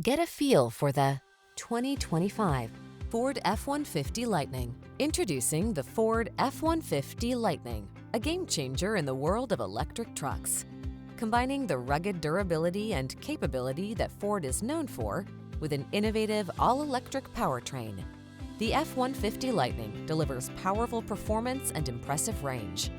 Get a feel for the 2025 Ford F-150 Lightning. Introducing the Ford F-150 Lightning, a game changer in the world of electric trucks. Combining the rugged durability and capability that Ford is known for with an innovative all-electric powertrain, the F-150 Lightning delivers powerful performance and impressive range.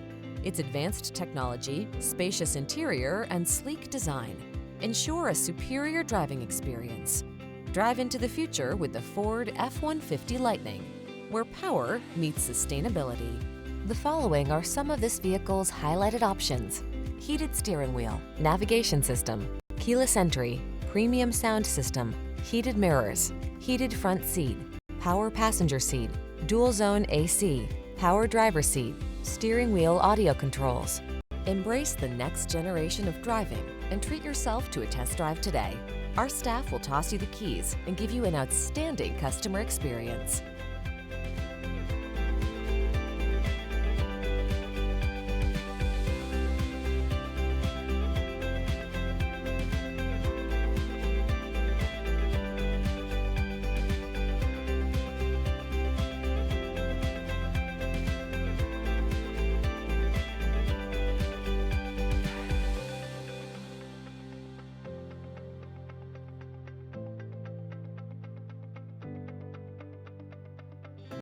Its advanced technology, spacious interior, and sleek design ensure a superior driving experience. Drive into the future with the Ford F-150 Lightning, where power meets sustainability. The following are some of this vehicle's highlighted options: heated steering wheel, navigation system, keyless entry, premium sound system, heated mirrors, heated front seat, power passenger seat, dual zone AC, power driver seat, steering wheel audio controls. Embrace the next generation of driving and treat yourself to a test drive today. Our staff will toss you the keys and give you an outstanding customer experience.